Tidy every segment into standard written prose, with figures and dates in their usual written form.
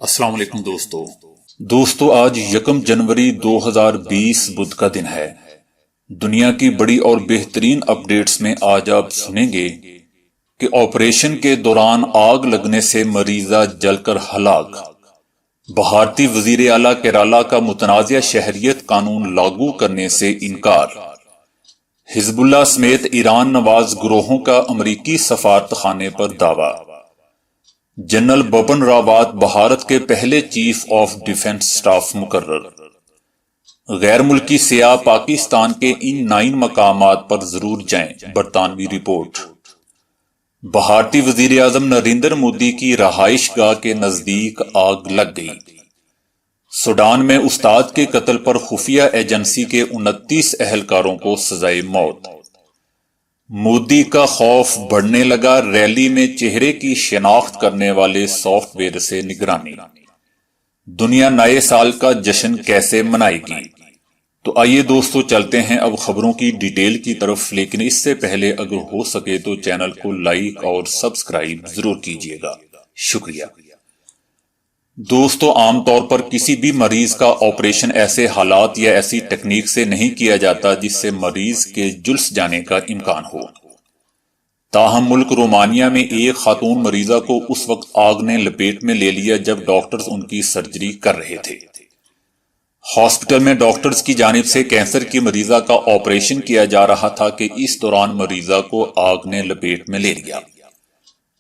السلام علیکم دوستو آج 1 جنوری 2020 بدھ کا دن ہے۔ دنیا کی بڑی اور بہترین اپڈیٹس میں آج آپ سنیں گے کہ آپریشن کے دوران آگ لگنے سے مریضہ جل کر ہلاک، بھارتی وزیر اعلیٰ کیرالہ کا متنازع شہریت قانون لاگو کرنے سے انکار، حزب اللہ سمیت ایران نواز گروہوں کا امریکی سفارت خانے پر دعویٰ، جنرل بپن راوت بھارت کے پہلے چیف آف ڈیفنس سٹاف مقرر، غیر ملکی سیاح پاکستان کے ان 9 مقامات پر ضرور جائیں، برطانوی رپورٹ، بھارتی وزیر اعظم نریندر مودی کی رہائش گاہ کے نزدیک آگ لگ گئی، سوڈان میں استاد کے قتل پر خفیہ ایجنسی کے 29 اہلکاروں کو سزائے موت، مودی کا خوف بڑھنے لگا، ریلی میں چہرے کی شناخت کرنے والے سافٹ ویئر سے نگرانی، دنیا نئے سال کا جشن کیسے منائے گی؟ تو آئیے دوستو چلتے ہیں اب خبروں کی ڈیٹیل کی طرف، لیکن اس سے پہلے اگر ہو سکے تو چینل کو لائک اور سبسکرائب ضرور کیجیے گا، شکریہ۔ دوستو عام طور پر کسی بھی مریض کا آپریشن ایسے حالات یا ایسی ٹیکنیک سے نہیں کیا جاتا جس سے مریض کے جلس جانے کا امکان ہو۔ تاہم ملک رومانیہ میں ایک خاتون مریضہ کو اس وقت آگ نے لپیٹ میں لے لیا جب ڈاکٹرز ان کی سرجری کر رہے تھے۔ ہاسپٹل میں ڈاکٹرز کی جانب سے کینسر کی مریضہ کا آپریشن کیا جا رہا تھا کہ اس دوران مریضہ کو آگ نے لپیٹ میں لے لیا۔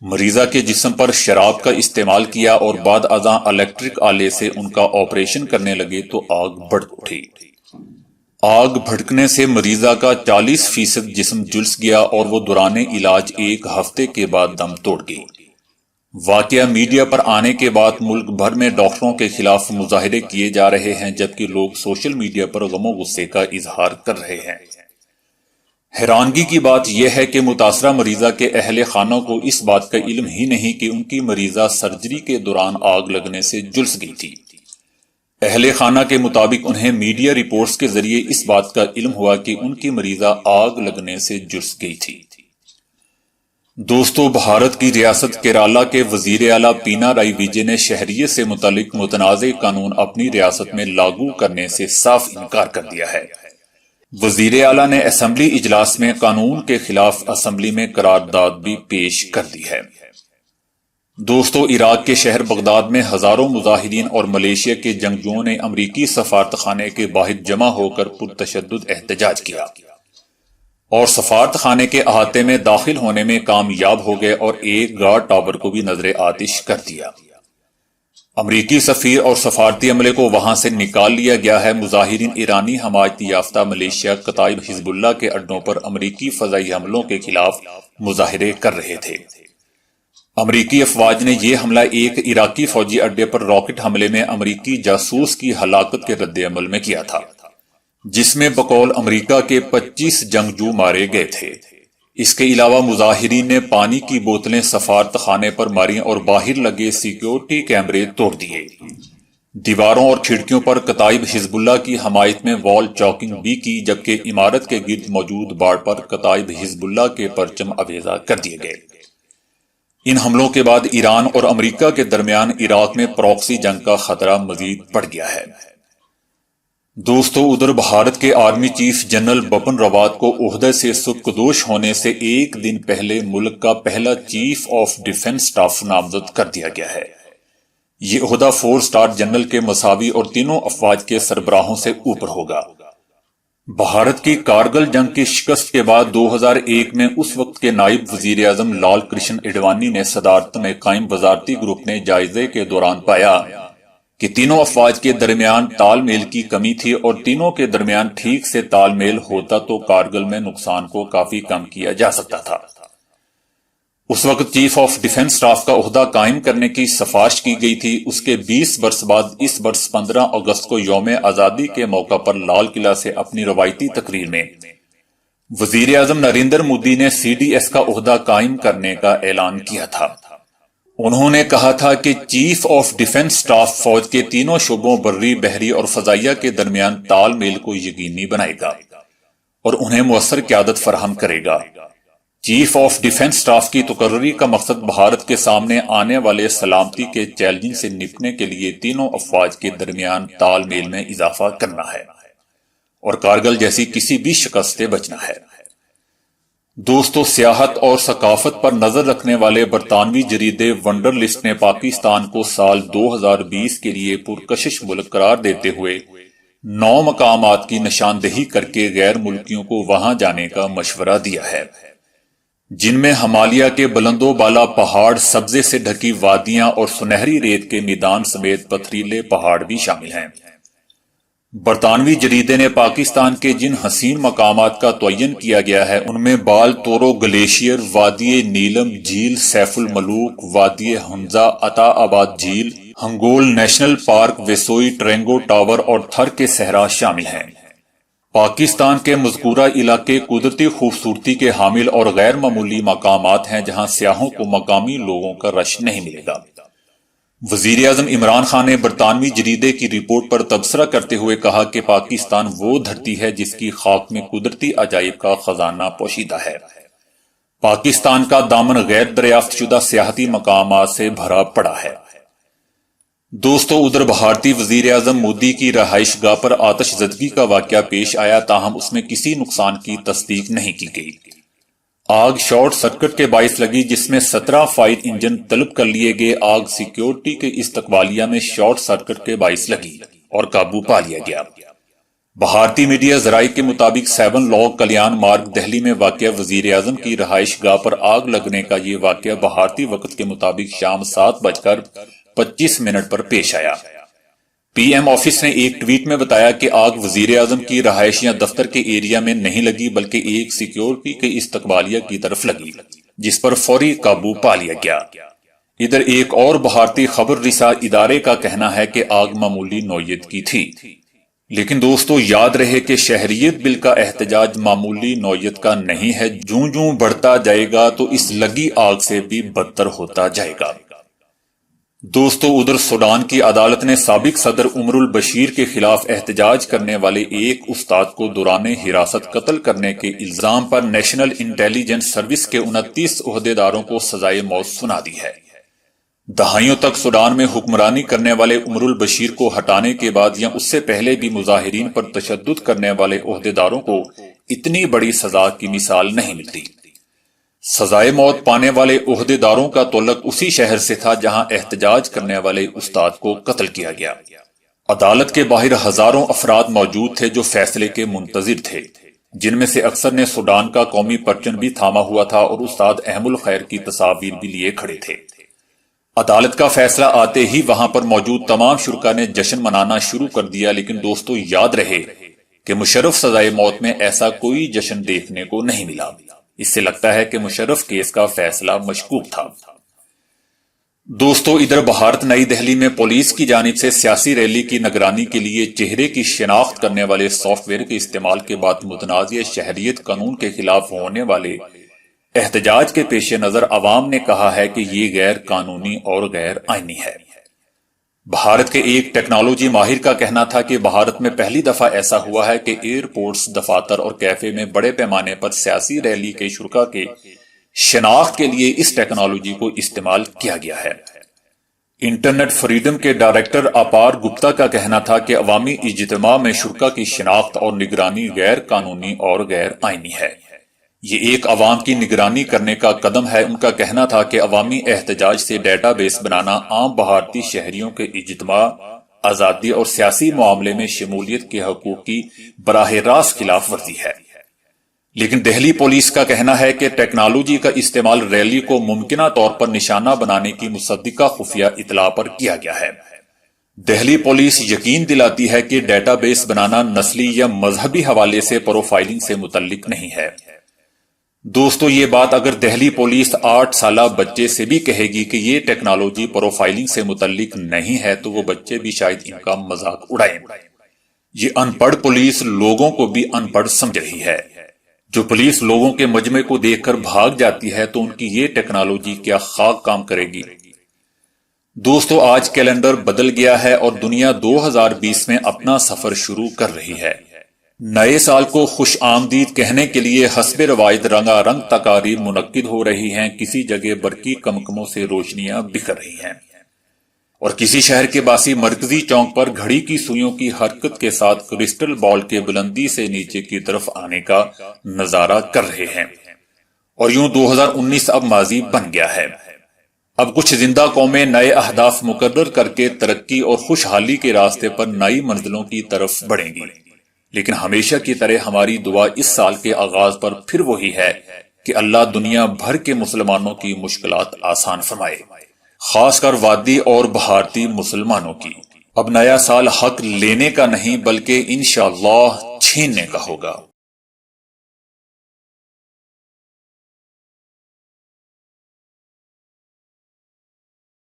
مریضہ کے جسم پر شراب کا استعمال کیا اور بعد ازاں الیکٹرک آلے سے ان کا آپریشن کرنے لگے تو آگ بھڑک اٹھی۔ آگ بھڑکنے سے مریضہ کا 40% جسم جلس گیا اور وہ دوران علاج 1 ہفتے کے بعد دم توڑ گئی۔ واقعہ میڈیا پر آنے کے بعد ملک بھر میں ڈاکٹروں کے خلاف مظاہرے کیے جا رہے ہیں، جبکہ لوگ سوشل میڈیا پر غم و غصے کا اظہار کر رہے ہیں۔ حیرانگی کی بات یہ ہے کہ متاثرہ مریضہ کے اہل خانہ کو اس بات کا علم ہی نہیں کہ ان کی مریضہ سرجری کے دوران آگ لگنے سے جلس گئی تھی۔ اہل خانہ کے مطابق انہیں میڈیا رپورٹس کے ذریعے اس بات کا علم ہوا کہ ان کی مریضہ آگ لگنے سے جلس گئی تھی۔ دوستو بھارت کی ریاست کیرالہ کے وزیر اعلیٰ پینارائی وجے نے شہریت سے متعلق متنازع قانون اپنی ریاست میں لاگو کرنے سے صاف انکار کر دیا ہے۔ وزیر اعلیٰ نے اسمبلی اجلاس میں قانون کے خلاف اسمبلی میں قرارداد بھی پیش کر دی ہے۔ دوستو عراق کے شہر بغداد میں ہزاروں مظاہرین اور ملیشیا کے جنگجوؤں نے امریکی سفارت خانے کے باہر جمع ہو کر پرتشدد احتجاج کیا اور سفارت خانے کے احاطے میں داخل ہونے میں کامیاب ہو گئے اور ایک گارڈ ٹاور کو بھی نظر آتش کر دیا۔ امریکی سفیر اور سفارتی عملے کو وہاں سے نکال لیا گیا ہے۔ مظاہرین ایرانی حمایت یافتہ ملیشیا کتائب حزب اللہ کے اڈوں پر امریکی فضائی حملوں کے خلاف مظاہرے کر رہے تھے۔ امریکی افواج نے یہ حملہ ایک عراقی فوجی اڈے پر راکٹ حملے میں امریکی جاسوس کی ہلاکت کے رد عمل میں کیا تھا، جس میں بقول امریکہ کے 25 جنگجو مارے گئے تھے۔ اس کے علاوہ مظاہرین نے پانی کی بوتلیں سفارت خانے پر ماریں اور باہر لگے سیکیورٹی کیمرے توڑ دیے۔ دیواروں اور کھڑکیوں پر کتائب حزب اللہ کی حمایت میں وال چاکنگ بھی کی، جبکہ عمارت کے گرد موجود باڑ پر کتائب حزب اللہ کے پرچم آویزاں کر دیے گئے۔ ان حملوں کے بعد ایران اور امریکہ کے درمیان عراق میں پراکسی جنگ کا خطرہ مزید بڑھ گیا ہے۔ دوستو ادھر بھارت کے army chief general Bipin Rawat کو عہدے سے سبکدوش ہونے سے ایک دن پہلے ملک کا پہلا چیف آف ڈیفنس سٹاف نامزد کر دیا گیا ہے۔ یہ عہدہ 4 اسٹار جنرل کے مساوی اور تینوں افواج کے سربراہوں سے اوپر ہوگا۔ بھارت کی کارگل جنگ کی شکست کے بعد 2001 میں اس وقت کے نائب وزیر اعظم لال کرشن اڈوانی نے صدارت میں قائم وزارتی گروپ نے جائزے کے دوران پایا کہ تینوں افواج کے درمیان تال میل کی کمی تھی اور تینوں کے درمیان ٹھیک سے تال میل ہوتا تو کارگل میں نقصان کو کافی کم کیا جا سکتا تھا۔ اس وقت چیف آف ڈیفنس سٹاف کا عہدہ قائم کرنے کی سفارش کی گئی تھی۔ اس کے 20 برس بعد اس برس 15 اگست کو یوم آزادی کے موقع پر لال قلعہ سے اپنی روایتی تقریر میں وزیر اعظم نریندر مودی نے CDS کا عہدہ قائم کرنے کا اعلان کیا تھا۔ انہوں نے کہا تھا کہ چیف آف ڈیفنس سٹاف فوج کے تینوں شعبوں بری، بحری اور فضائیہ کے درمیان تال میل کو یقینی بنائے گا اور انہیں مؤثر قیادت فراہم کرے گا۔ چیف آف ڈیفنس اسٹاف کی تقرری کا مقصد بھارت کے سامنے آنے والے سلامتی کے چیلنج سے نپٹنے کے لیے تینوں افواج کے درمیان تال میل میں اضافہ کرنا ہے اور کارگل جیسی کسی بھی شکست سے بچنا ہے۔ دوستو، سیاحت اور ثقافت پر نظر رکھنے والے برطانوی جریدے ونڈر لسٹ نے پاکستان کو سال 2020 کے لیے پرکشش ملک قرار دیتے ہوئے 9 مقامات کی نشاندہی کر کے غیر ملکیوں کو وہاں جانے کا مشورہ دیا ہے، جن میں ہمالیہ کے بلند و بالا پہاڑ، سبزے سے ڈھکی وادیاں اور سنہری ریت کے میدان سمیت پتھریلے پہاڑ بھی شامل ہیں۔ برطانوی جریدے نے پاکستان کے جن حسین مقامات کا تعین کیا گیا ہے ان میں بال تورو گلیشیئر، وادی نیلم جھیل، سیف الملوک، وادی ہنزا، عطا آباد جھیل، ہنگول نیشنل پارک، ویسوئی ٹرینگو ٹاور اور تھر کے صحرا شامل ہیں۔ پاکستان کے مذکورہ علاقے قدرتی خوبصورتی کے حامل اور غیر معمولی مقامات ہیں جہاں سیاحوں کو مقامی لوگوں کا رش نہیں ملے گا۔ وزیر اعظم عمران خان نے برطانوی جریدے کی رپورٹ پر تبصرہ کرتے ہوئے کہا کہ پاکستان وہ دھرتی ہے جس کی خاک میں قدرتی عجائب کا خزانہ پوشیدہ ہے۔ پاکستان کا دامن غیر دریافت شدہ سیاحتی مقامات سے بھرا پڑا ہے۔ دوستو، ادھر بھارتی وزیر اعظم مودی کی رہائش گاہ پر آتش زدگی کا واقعہ پیش آیا، تاہم اس میں کسی نقصان کی تصدیق نہیں کی گئی۔ آگ شارٹ سرکٹ کے باعث لگی جس میں 17 فائر انجن طلب کر لیے گئے۔ آگ سیکیورٹی کے استقبالیہ میں شارٹ سرکٹ کے باعث لگی اور قابو پا لیا گیا۔ بھارتی میڈیا ذرائع کے مطابق 7 لاک کلیان مارگ دہلی میں واقع وزیر اعظم کی رہائش گاہ پر آگ لگنے کا یہ واقعہ بھارتی وقت کے مطابق شام 7:25 پر پیش آیا۔ پی ایم آفس نے ایک ٹویٹ میں بتایا کہ آگ وزیر اعظم کی رہائش یا دفتر کے ایریا میں نہیں لگی بلکہ ایک سیکیورٹی کے استقبالیہ کی طرف لگی، جس پر فوری قابو پا لیا گیا۔ ادھر ایک اور بھارتی خبر رساں ادارے کا کہنا ہے کہ آگ معمولی نوعیت کی تھی، لیکن دوستو یاد رہے کہ شہریت بل کا احتجاج معمولی نوعیت کا نہیں ہے۔ جوں جوں بڑھتا جائے گا تو اس لگی آگ سے بھی بدتر ہوتا جائے گا۔ دوستو، ادھر سوڈان کی عدالت نے سابق صدر عمر البشیر کے خلاف احتجاج کرنے والے ایک استاد کو دوران حراست قتل کرنے کے الزام پر نیشنل انٹیلیجنس سروس کے 29 عہدیداروں کو سزائے موت سنا دی ہے۔ دہائیوں تک سوڈان میں حکمرانی کرنے والے عمر البشیر کو ہٹانے کے بعد یا اس سے پہلے بھی مظاہرین پر تشدد کرنے والے عہدیداروں کو اتنی بڑی سزا کی مثال نہیں ملتی۔ سزائے موت پانے والے عہدیداروں کا تعلق اسی شہر سے تھا جہاں احتجاج کرنے والے استاد کو قتل کیا گیا۔ عدالت کے باہر ہزاروں افراد موجود تھے جو فیصلے کے منتظر تھے، جن میں سے اکثر نے سوڈان کا قومی پرچم بھی تھاما ہوا تھا اور استاد احم الخیر کی تصاویر بھی لیے کھڑے تھے۔ عدالت کا فیصلہ آتے ہی وہاں پر موجود تمام شرکاء نے جشن منانا شروع کر دیا، لیکن دوستو یاد رہے کہ مشرف سزائے موت میں ایسا کوئی جشن دیکھنے کو نہیں ملا۔ اس سے لگتا ہے کہ مشرف کیس کا فیصلہ مشکوک تھا۔ دوستو، ادھر بھارت نئی دہلی میں پولیس کی جانب سے سیاسی ریلی کی نگرانی کے لیے چہرے کی شناخت کرنے والے سافٹ ویئر کے استعمال کے بعد متنازع شہریت قانون کے خلاف ہونے والے احتجاج کے پیش نظر عوام نے کہا ہے کہ یہ غیر قانونی اور غیر آئینی ہے۔ بھارت کے ایک ٹیکنالوجی ماہر کا کہنا تھا کہ بھارت میں پہلی دفعہ ایسا ہوا ہے کہ ایئرپورٹس، دفاتر اور کیفے میں بڑے پیمانے پر سیاسی ریلی کے شرکاء کے شناخت کے لیے اس ٹیکنالوجی کو استعمال کیا گیا ہے۔ انٹرنیٹ فریڈم کے ڈائریکٹر اپار گپتا کا کہنا تھا کہ عوامی اجتماع میں شرکاء کی شناخت اور نگرانی غیر قانونی اور غیر آئینی ہے۔ یہ ایک عوام کی نگرانی کرنے کا قدم ہے۔ ان کا کہنا تھا کہ عوامی احتجاج سے ڈیٹا بیس بنانا عام بھارتی شہریوں کے اجتماع، آزادی اور سیاسی معاملے میں شمولیت کے حقوق کی براہ راست خلاف ورزی ہے۔ لیکن دہلی پولیس کا کہنا ہے کہ ٹیکنالوجی کا استعمال ریلی کو ممکنہ طور پر نشانہ بنانے کی مصدقہ خفیہ اطلاع پر کیا گیا ہے۔ دہلی پولیس یقین دلاتی ہے کہ ڈیٹا بیس بنانا نسلی یا مذہبی حوالے سے پروفائلنگ سے متعلق نہیں ہے۔ دوستو، یہ بات اگر دہلی پولیس 8 سالہ بچے سے بھی کہے گی کہ یہ ٹیکنالوجی پروفائلنگ سے متعلق نہیں ہے تو وہ بچے بھی شاید ان کا مذاق اڑائیں۔ یہ ان پڑھ پولیس لوگوں کو بھی ان پڑھ سمجھ رہی ہے۔ جو پولیس لوگوں کے مجمع کو دیکھ کر بھاگ جاتی ہے تو ان کی یہ ٹیکنالوجی کیا خاک کام کرے گی۔ دوستو، آج کیلنڈر بدل گیا ہے اور دنیا 2020 میں اپنا سفر شروع کر رہی ہے۔ نئے سال کو خوش آمدید کہنے کے لیے حسب روایت رنگا رنگ تقاریب منعقد ہو رہی ہیں، کسی جگہ برقی کمکموں سے روشنیاں بکھر رہی ہیں اور کسی شہر کے باسی مرکزی چوک پر گھڑی کی سوئیوں کی حرکت کے ساتھ کرسٹل بال کے بلندی سے نیچے کی طرف آنے کا نظارہ کر رہے ہیں، اور یوں 2019 اب ماضی بن گیا ہے۔ اب کچھ زندہ قومیں نئے اہداف مقرر کر کے ترقی اور خوشحالی کے راستے پر نئی منزلوں کی طرف بڑھیں گی، لیکن ہمیشہ کی طرح ہماری دعا اس سال کے آغاز پر پھر وہی ہے کہ اللہ دنیا بھر کے مسلمانوں کی مشکلات آسان فرمائے، خاص کر وادی اور بھارتی مسلمانوں کی۔ اب نیا سال حق لینے کا نہیں بلکہ انشاءاللہ چھیننے کا ہوگا۔